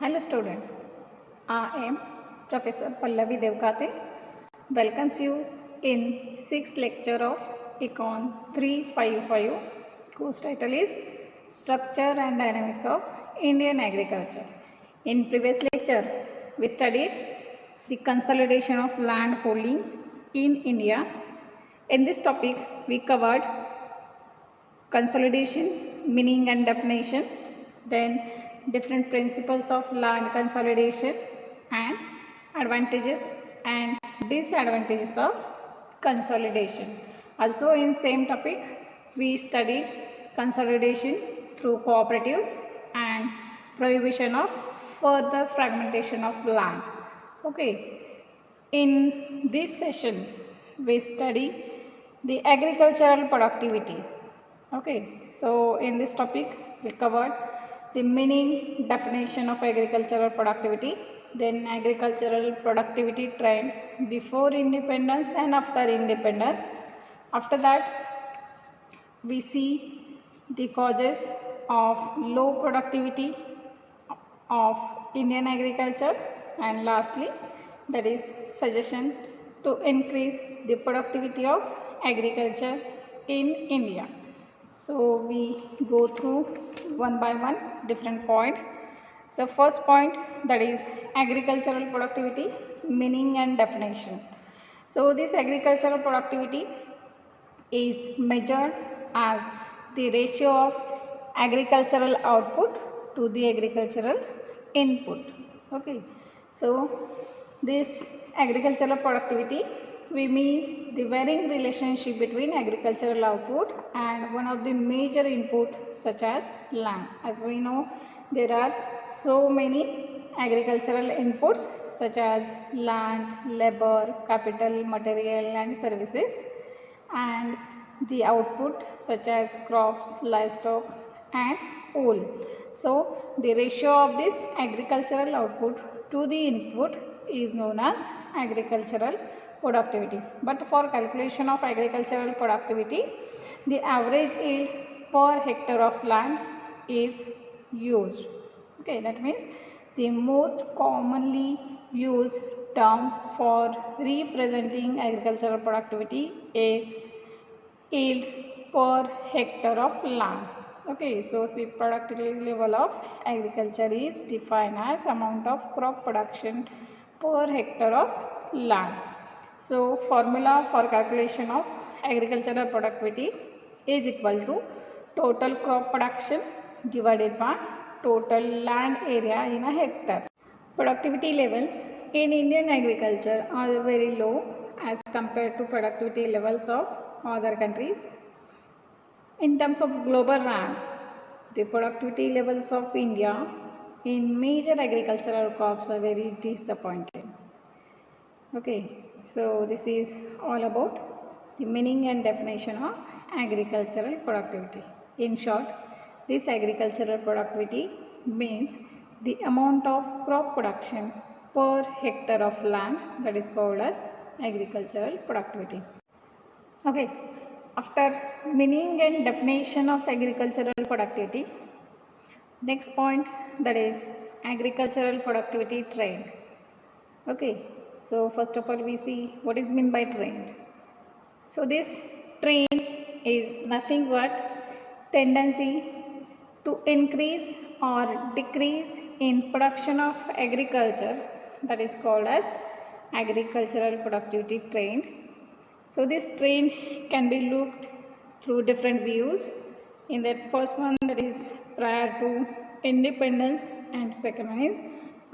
Hello student, I am Professor Pallavi Devkate welcomes you in 6th lecture of Econ 355 whose title is Structure and Dynamics of Indian Agriculture. In previous lecture we studied the consolidation of land holding in India. In this topic we covered consolidation, meaning and definition, then different principles of land consolidation and advantages and disadvantages of consolidation. Also in same topic we studied consolidation through cooperatives and prohibition of further fragmentation of land. Okay, in this session we study the agricultural productivity. Okay, so in this topic we covered the meaning, definition of agricultural productivity, then agricultural productivity trends before independence and after independence. After that we see the causes of low productivity of Indian agriculture, and lastly that is suggestion to increase the productivity of agriculture in India. So we go through one by one different points. So first point, that is agricultural productivity, meaning and definition. So this agricultural productivity is measured as the ratio of agricultural output to the agricultural input. Okay, so this agricultural productivity, we mean the varying relationship between agricultural output and one of the major input such as land. As we know, there are so many agricultural inputs such as land, labor, capital, material and services, and the output such as crops, livestock and wool. So the ratio of this agricultural output to the input is known as agricultural productivity. But for calculation of agricultural productivity, the average yield per hectare of land is used. Okay, that means the most commonly used term for representing agricultural productivity is yield per hectare of land. Okay, so the productivity level of agriculture is defined as amount of crop production per hectare of land. So formula for calculation of agricultural productivity is equal to total crop production divided by total land area in a hectare. Productivity levels in Indian agriculture are very low as compared to productivity levels of other countries. In terms of global rank, the productivity levels of India in major agricultural crops are very disappointing. Okay, so this is all about the meaning and definition of agricultural productivity. In short, this agricultural productivity means the amount of crop production per hectare of land, that is called as agricultural productivity. Okay, after meaning and definition of agricultural productivity, next point, that is agricultural productivity trend. Okay, so first of all we see what is meant by trend. So this trend is nothing but tendency to increase or decrease in production of agriculture, that is called as agricultural productivity trend. So this trend can be looked through different views. In that first one, that is prior to independence, and second one is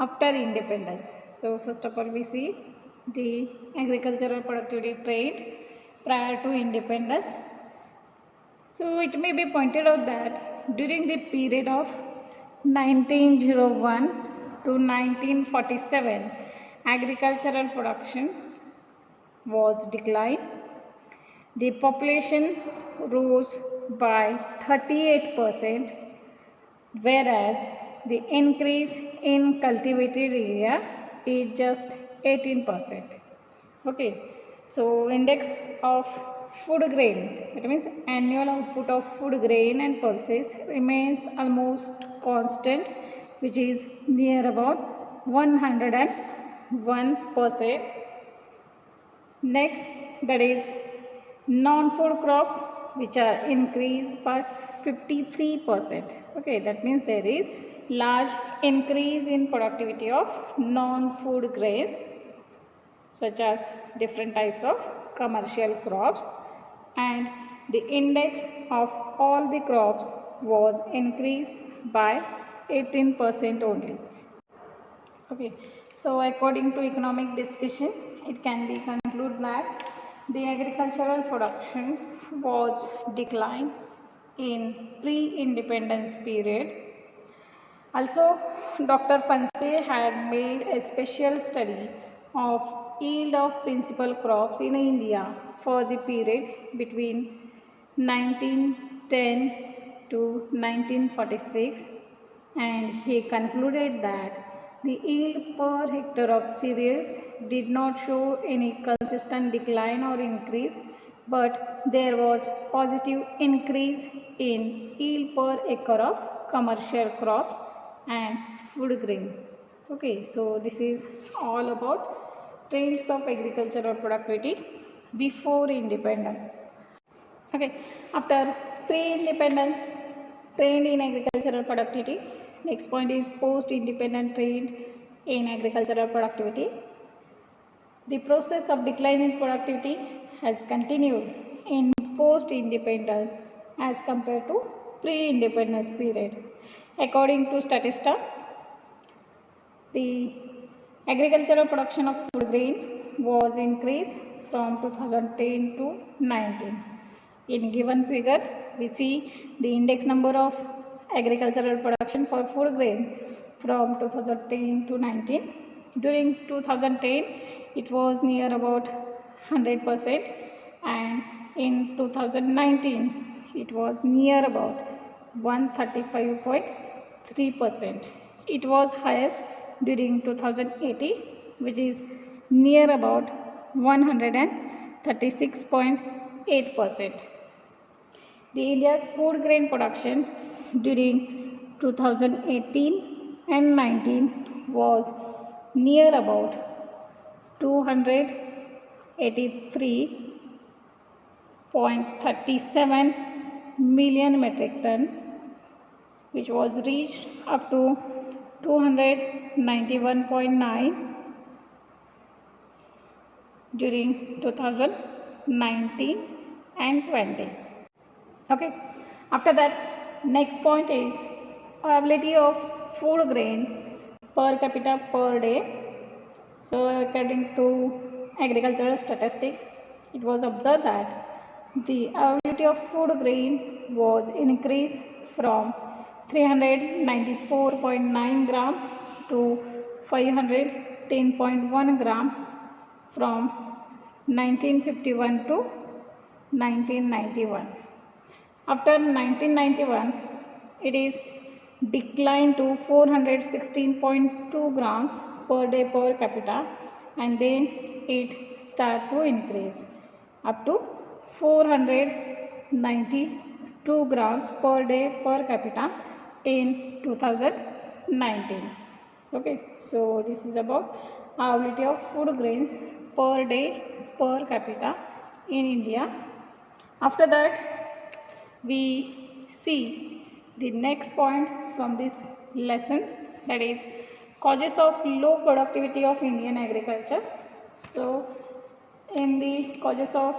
after independence. So first of all we see the agricultural productivity trend prior to independence. So it may be pointed out that during the period of 1901 to 1947, agricultural production was declined. The population rose by 38%, whereas the increase in cultivated area is just 18%. Okay, so index of food grain, that means annual output of food grain and pulses, remains almost constant which is near about 101%. Next, that is non-food crops, which are increased by 53%. Okay, that means there is large increase in productivity of non-food grains, such as different types of commercial crops, and the index of all the crops was increased by 18% only. Okay, so according to economic discussion, it can be concluded that the agricultural production was declined in pre-independence period. Also, Dr. Fanse had made a special study of yield of principal crops in India for the period between 1910 to 1946, and he concluded that the yield per hectare of cereals did not show any consistent decline or increase, but there was positive increase in yield per acre of commercial crops and food grain. Okay, so this is all about trends of agricultural productivity before independence. Okay, after pre-independent trend in agricultural productivity, next point is post-independent trend in agricultural productivity. The process of decline in productivity has continued in post-independence as compared to pre-independence period. According to Statista, the agricultural production of food grain was increased from 2010 to 19. In given figure, we see the index number of agricultural production for food grain from 2010 to 19. During 2010, it was near about 100%, and in 2019, it was near about 135.3%. It was highest during 2018, which is near about 136.8%. The India's food grain production during 2018 and 19 was near about 283.37 million metric ton, which was reached up to 291.9 during 2019 and 20. Okay, after that, next point is availability of food grain per capita per day. So according to agricultural statistics, it was observed that the availability of food grain was increased from 394.9 gram to 510.1 gram from 1951 to 1991. After 1991, it is declined to 416.2 grams per day per capita, and then it started to increase up to 492 grams per day per capita in 2019. Okay, so this is about availability of food grains per day per capita in India. After that, we see the next point from this lesson, that is causes of low productivity of Indian agriculture. So in the causes of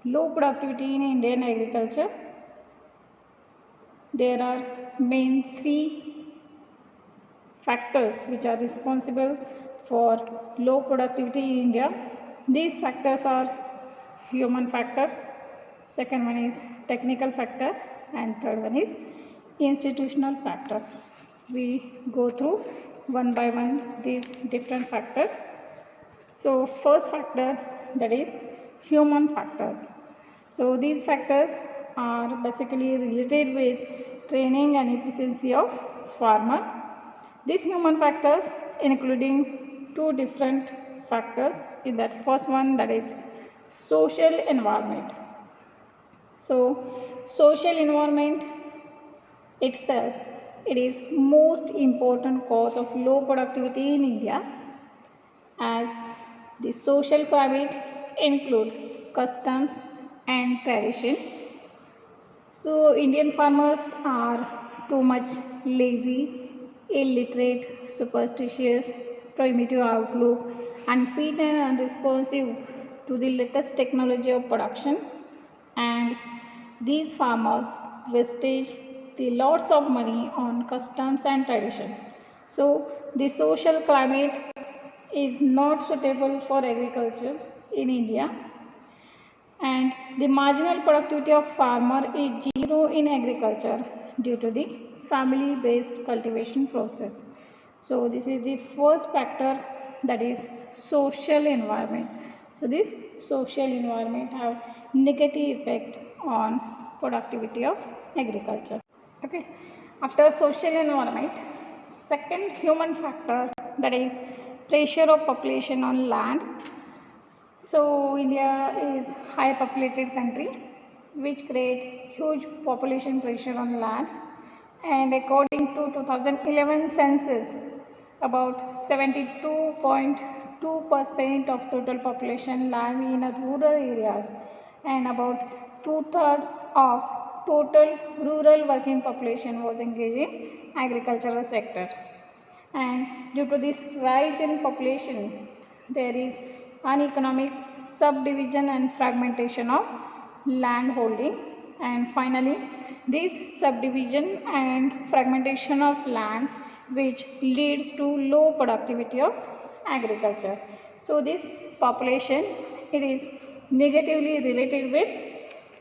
low productivity in Indian agriculture, there are main three factors which are responsible for low productivity in India. These factors are human factor, second one is technical factor, and third one is institutional factor. We go through one by one these different factors. So first factor, that is human factors. So these factors are basically related with training and efficiency of farmer. These human factors including two different factors. In that first one, that is social environment. So social environment itself it is most important cause of low productivity in India, as the social climate include customs and tradition. So Indian farmers are too much lazy, illiterate, superstitious, primitive outlook, unfit and unresponsive to the latest technology of production. And these farmers wastage the lots of money on customs and tradition. So the social climate is not suitable for agriculture in India, and the marginal productivity of farmer is zero in agriculture due to the family based cultivation process. So this is the first factor, that is social environment. So this social environment have negative effect on productivity of agriculture. Okay, after social environment, second human factor, that is pressure of population on land. So India is high populated country which create huge population pressure on land, and according to 2011 census, about 72.2% of total population live in rural areas, and about two-thirds of total rural working population was engaged in agricultural sector. And due to this rise in population, there is uneconomic subdivision and fragmentation of land holding. And finally, this subdivision and fragmentation of land which leads to low productivity of agriculture. So this population, it is negatively related with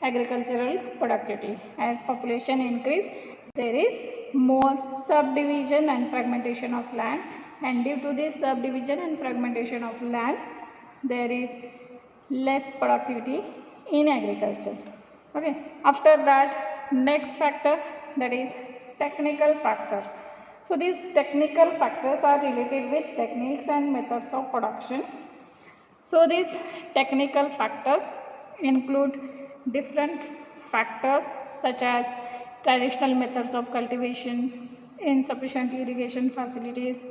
agricultural productivity. As population increase, there is more subdivision and fragmentation of land, and due to this subdivision and fragmentation of land, there is less productivity in agriculture. Okay, after that, next factor, that is technical factor. So these technical factors are related with techniques and methods of production. So these technical factors include different factors such as traditional methods of cultivation, insufficient irrigation facilities,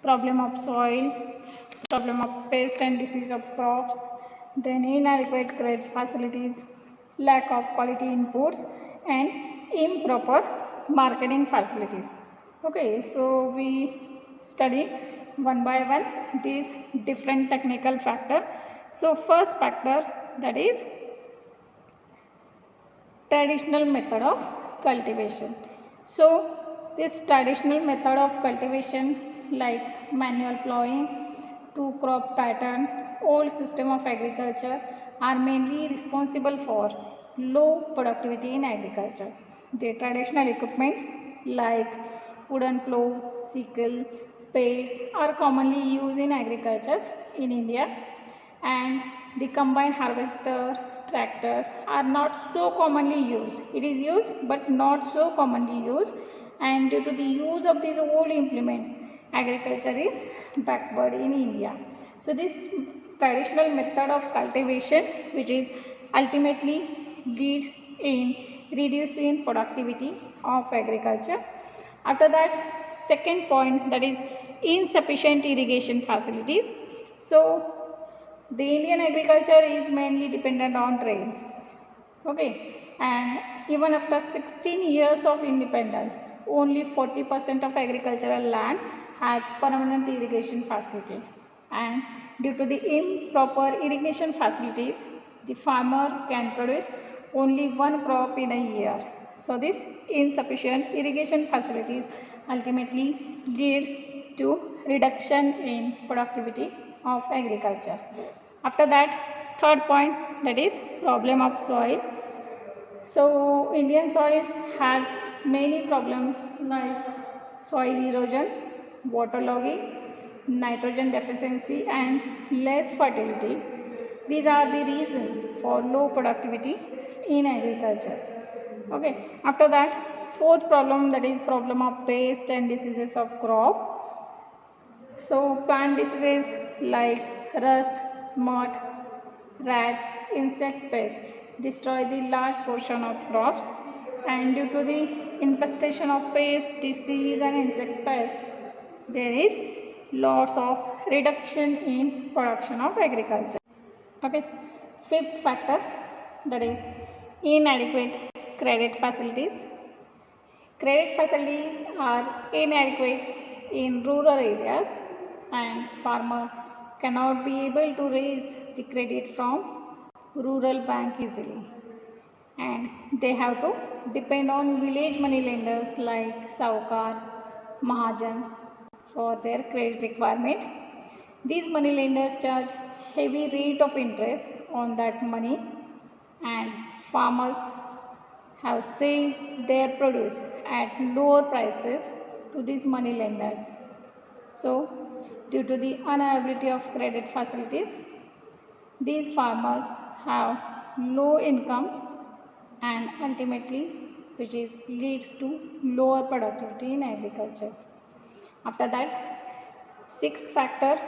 problem of soil, problem of pest and disease of crops, then inadequate crop facilities, lack of quality inputs, and improper marketing facilities. Okay, so we study one by one these different technical factor. So first factor, that is traditional method of cultivation. So this traditional method of cultivation like manual plowing, two crop pattern, old system of agriculture are mainly responsible for low productivity in agriculture. The traditional equipments like wooden plow, sickle, spades are commonly used in agriculture in India, and the combined harvester, tractors are not so commonly used. It is used but not so commonly used, and due to the use of these old implements, agriculture is backward in India. So this traditional method of cultivation, which is ultimately leads in reducing productivity of agriculture. After that, second point, that is insufficient irrigation facilities. So the Indian agriculture is mainly dependent on rain. Okay, and even after 16 years of independence, only 40% of agricultural land has permanent irrigation facility, and due to the improper irrigation facilities, the farmer can produce only one crop in a year. So this insufficient irrigation facilities ultimately leads to reduction in productivity of agriculture. After that, third point, that is problem of soil. So Indian soils has many problems like soil erosion, waterlogging, nitrogen deficiency, and less fertility. These are the reasons for low productivity in agriculture. Okay. After that, fourth problem, that is problem of pest and diseases of crop. So plant diseases like rust, smut, rat, insect pests destroy the large portion of crops, and due to the infestation of pests, disease and insect pests, there is lots of reduction in production of agriculture. Okay, fifth factor, that is inadequate credit facilities. Credit facilities are inadequate in rural areas and farmer cannot be able to raise the credit from rural bank easily, and they have to depend on village money lenders like Saukar, Mahajans for their credit requirement. These money lenders charge heavy rate of interest on that money, and farmers have sold their produce at lower prices to these money lenders. So, due to the unavailability of credit facilities, these farmers have low income and ultimately which leads to lower productivity in agriculture. After that, sixth factor,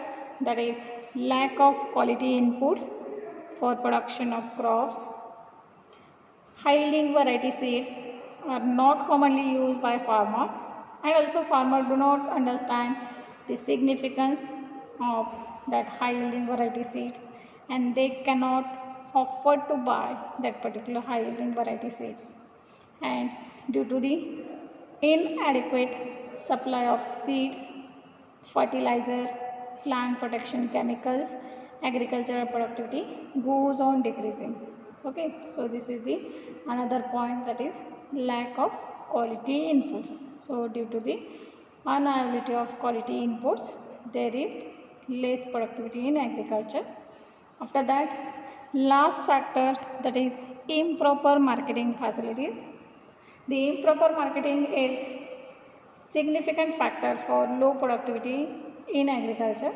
that is lack of quality inputs for production of crops. High yielding variety seeds are not commonly used by farmer, and also farmers do not understand the significance of that high yielding variety seeds, and they cannot afford to buy that particular high yielding variety seeds. And due to the inadequate supply of seeds, fertilizer, plant protection chemicals, agricultural productivity goes on decreasing. Okay, so this is the another point, that is lack of quality inputs. So due to the unavailability of quality inputs, there is less productivity in agriculture. After that, last factor, that is improper marketing facilities. The improper marketing is significant factor for low productivity in agriculture.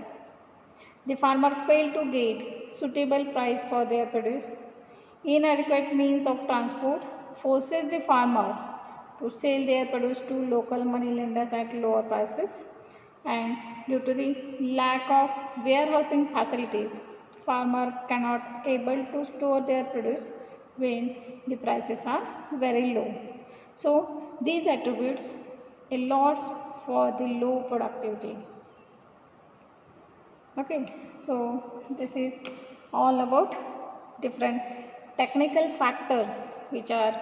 The farmer fail to get suitable price for their produce. Inadequate means of transport forces the farmer to sell their produce to local money lenders at lower prices, and due to the lack of warehousing facilities, farmer cannot able to store their produce when the prices are very low. So these attributes a lot for the low productivity. Okay, so this is all about different technical factors which are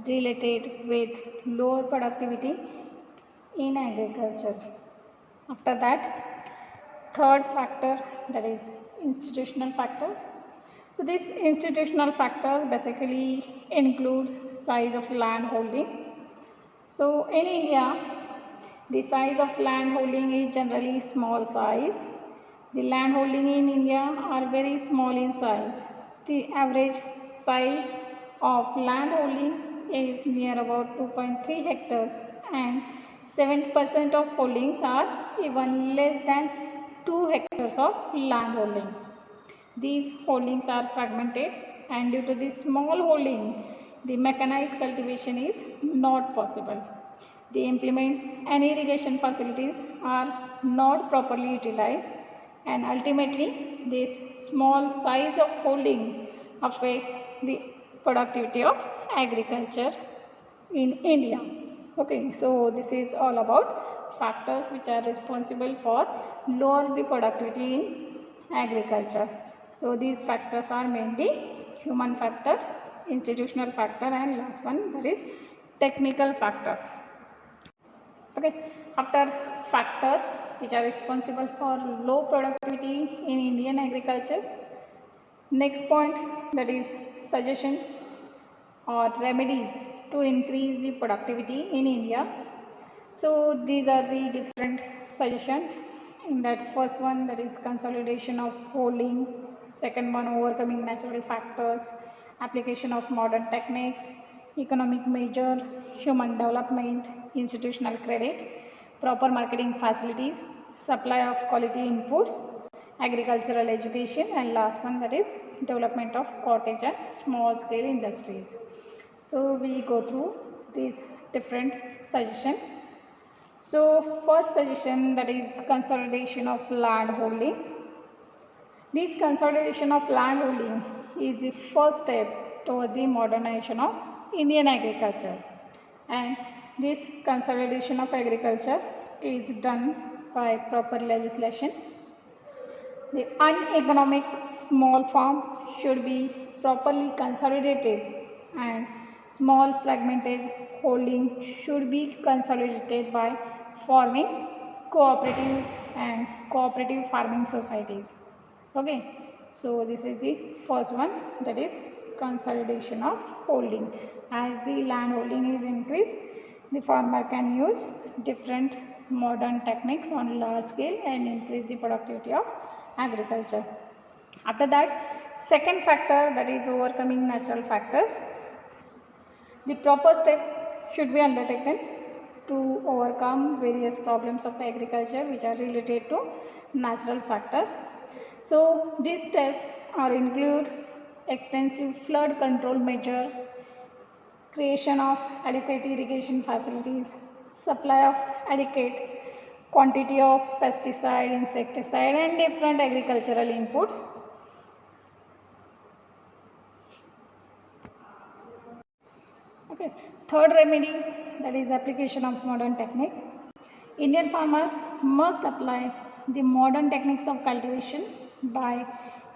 related with lower productivity in agriculture. After that, third factor, that is institutional factors. So these institutional factors basically include size of land holding. So in India, the size of land holding is generally small size. The land holding in India are very small in size. The average size of land holding is near about 2.3 hectares, and 70% of holdings are even less than 2 hectares of land holding. These holdings are fragmented, and due to this small holding, the mechanized cultivation is not possible. The implements and irrigation facilities are not properly utilized, and ultimately this small size of holding affect the productivity of agriculture in India. Okay, so this is all about factors which are responsible for lower the productivity in agriculture. So these factors are mainly human factor, institutional factor, and last one, that is technical factor. Okay, after factors which are responsible for low productivity in Indian agriculture, next point, that is suggestion or remedies to increase the productivity in India. So these are the different suggestions. In that first one, that is consolidation of holding. Second one, overcoming natural factors, application of modern techniques, economic measure, human development, institutional credit, proper marketing facilities, supply of quality inputs, agricultural education, and last one, that is development of cottage and small scale industries. So we go through these different suggestions. So first suggestion, that is consolidation of land holding. This consolidation of land holding is the first step toward the modernization of Indian agriculture. And this consolidation of agriculture is done by proper legislation. The uneconomic small farm should be properly consolidated, and small fragmented holding should be consolidated by forming cooperatives and cooperative farming societies. Okay, so this is the first one, that is consolidation of holding. As the land holding is increased, the farmer can use different modern techniques on large scale and increase the productivity of agriculture. After that, second factor, that is overcoming natural factors. The proper step should be undertaken to overcome various problems of agriculture which are related to natural factors. So these steps are include extensive flood control measure, creation of adequate irrigation facilities, supply of adequate quantity of pesticide, insecticide and different agricultural inputs. Okay. Third remedy, that is application of modern technique. Indian farmers must apply the modern techniques of cultivation by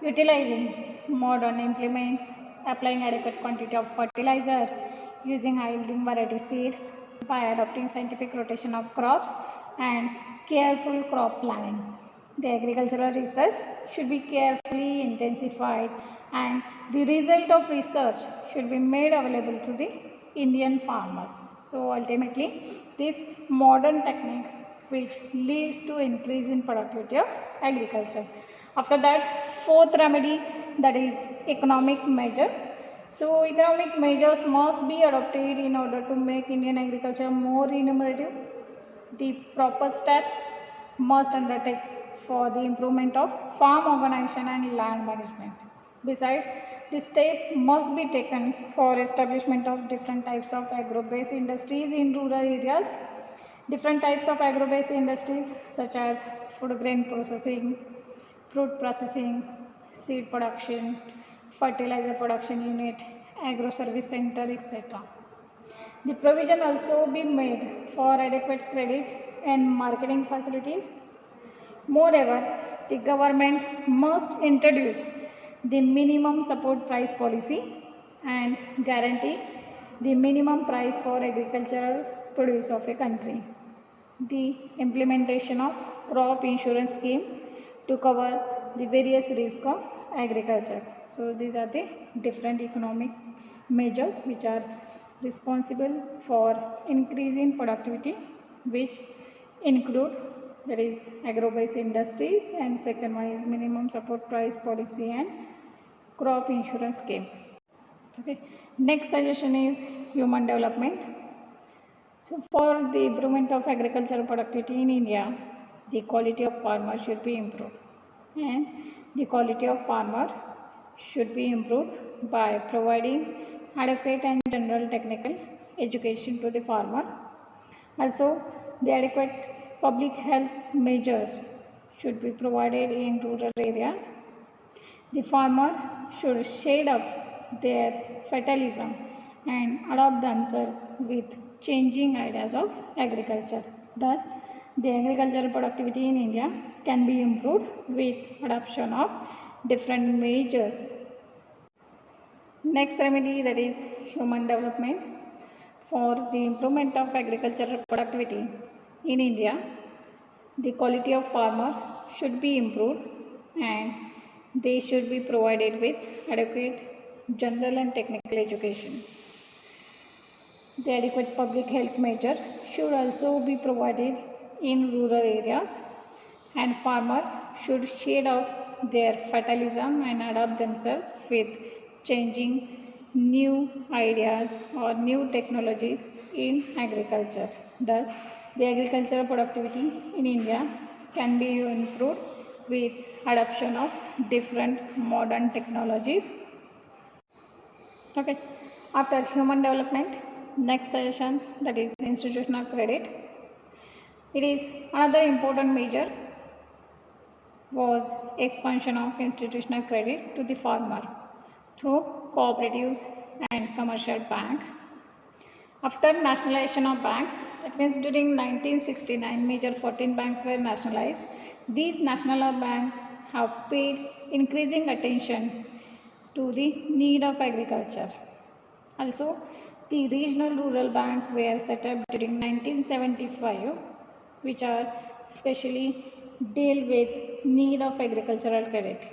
utilizing modern implements, applying adequate quantity of fertilizer, using high yielding variety seeds, by adopting scientific rotation of crops and careful crop planning. The agricultural research should be carefully intensified, and the result of research should be made available to the Indian farmers. So ultimately, these modern techniques which leads to increase in productivity of agriculture. After that, fourth remedy, that is economic measure. So economic measures must be adopted in order to make Indian agriculture more remunerative. The proper steps must undertake for the improvement of farm organization and land management. Besides, the step must be taken for establishment of different types of agro-based industries in rural areas. Different types of agro-based industries such as food grain processing, fruit processing, seed production, fertilizer production unit, agro service center, etc. The provision also be made for adequate credit and marketing facilities. Moreover, the government must introduce the minimum support price policy and guarantee the minimum price for agricultural produce of a country. The implementation of crop insurance scheme to cover the various risks of agriculture. So these are the different economic measures which are responsible for increasing productivity, which include, that is agro-based industries, and second one is minimum support price policy and crop insurance scheme. Okay. Next suggestion is human development. So for the improvement of agricultural productivity in India, the quality of farmer should be improved, and the quality of farmer should be improved by providing adequate and general technical education to the farmer. Also, the adequate public health measures should be provided in rural areas. The farmer should shade off their fatalism and adopt themselves with changing ideas of agriculture. Thus, the agricultural productivity in India can be improved with adoption of different measures. Next remedy, that is human development. For the improvement of agricultural productivity in India, the quality of farmer should be improved, and they should be provided with adequate general and technical education. The adequate public health measures should also be provided in rural areas, and farmer should shade off their fatalism and adapt themselves with changing new ideas or new technologies in agriculture. Thus, the agricultural productivity in India can be improved with adoption of different modern technologies. Okay. After human development, next suggestion, that is institutional credit. It is another important measure was expansion of institutional credit to the farmer through cooperatives and commercial bank. After nationalization of banks, that means during 1969, major 14 banks were nationalized. These national banks have paid increasing attention to the need of agriculture. Also, the regional rural bank were set up during 1975, which are specially deal with need of agricultural credit.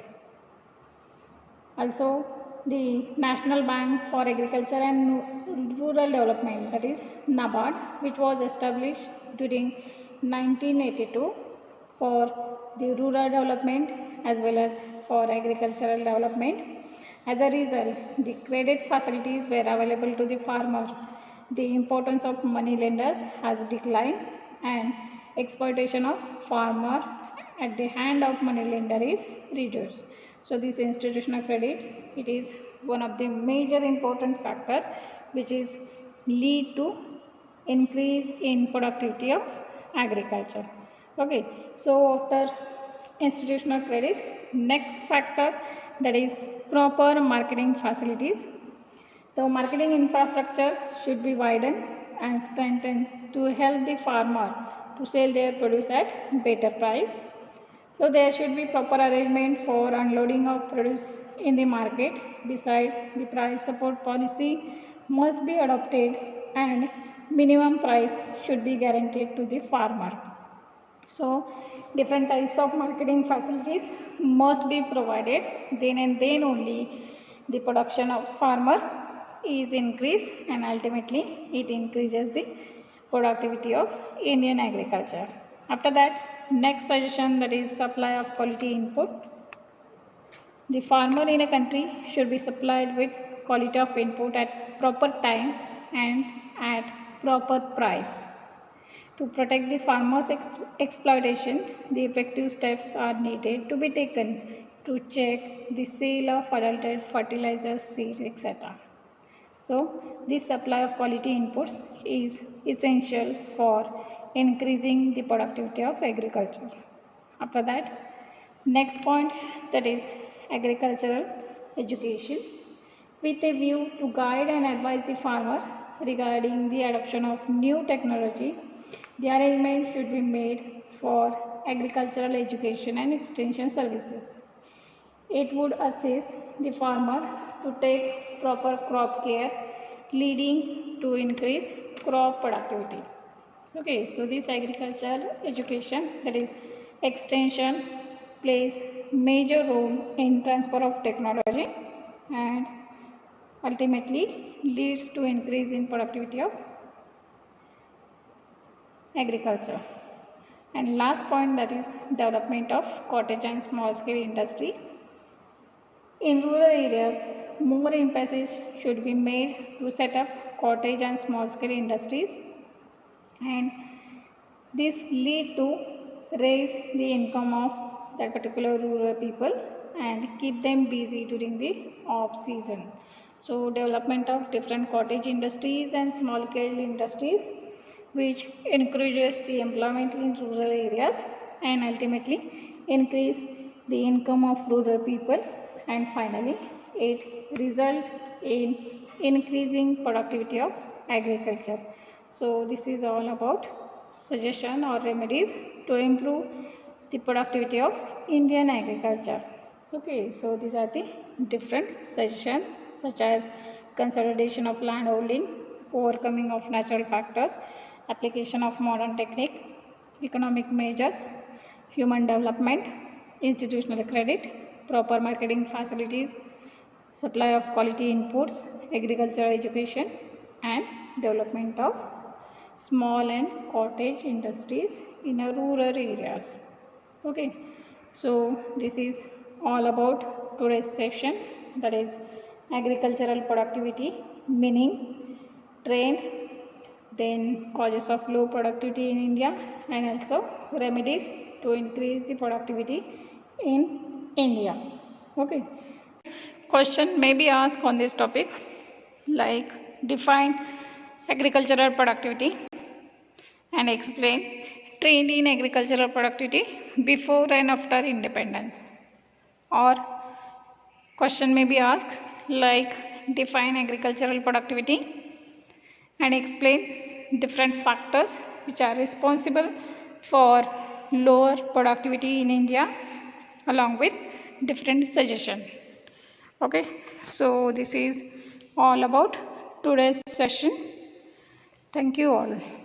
Also, the National Bank for Agriculture and Rural Development, that is NABARD, which was established during 1982 for the rural development as well as for agricultural development. As a result, the credit facilities were available to the farmers. The importance of money lenders has declined and exploitation of farmer at the hand of money lender is reduced. So this institutional credit, it is one of the major important factor which is lead to increase in productivity of agriculture. Okay, so after institutional credit, next factor, that is proper marketing facilities. The marketing infrastructure should be widened and strengthened to help the farmer to sell their produce at better price. So there should be proper arrangement for unloading of produce in the market. Besides, the price support policy must be adopted and minimum price should be guaranteed to the farmer. So different types of marketing facilities must be provided. Then and then only the production of farmer is increased and ultimately it increases the productivity of Indian agriculture. After that, next suggestion, that is supply of quality input. The farmer in a country should be supplied with quality of input at proper time and at proper price. To protect the farmers' exploitation, the effective steps are needed to be taken to check the sale of adulterated fertilizers, seeds, etc. So, this supply of quality inputs is essential for increasing the productivity of agriculture. After that, next point, that is agricultural education, with a view to guide and advise the farmer regarding the adoption of new technology. The arrangement should be made for agricultural education and extension services. It would assist the farmer to take proper crop care, leading to increase crop productivity. Okay, so this agricultural education, that is extension, plays major role in transfer of technology and ultimately leads to increase in productivity of agriculture. And last point, that is development of cottage and small scale industry. In rural areas, more emphasis should be made to set up cottage and small scale industries, and this lead to raise the income of that particular rural people and keep them busy during the off season. So development of different cottage industries and small scale industries, which encourages the employment in rural areas and ultimately increase the income of rural people, and finally it result in increasing productivity of agriculture. So this is all about suggestion or remedies to improve the productivity of Indian agriculture. Okay, so these are the different suggestions such as consolidation of land holding, overcoming of natural factors, application of modern technique, economic measures, human development, institutional credit, proper marketing facilities, supply of quality inputs, agricultural education, and development of small and cottage industries in rural areas. Okay, so this is all about today's session, that is agricultural productivity, meaning, trend, then causes of low productivity in India, and also remedies to increase the productivity in India. Okay. Question may be asked on this topic, like define agricultural productivity and explain trend in agricultural productivity before and after independence. Or question may be asked like define agricultural productivity and explain different factors which are responsible for lower productivity in India along with different suggestion. Okay, so this is all about today's session. Thank you all.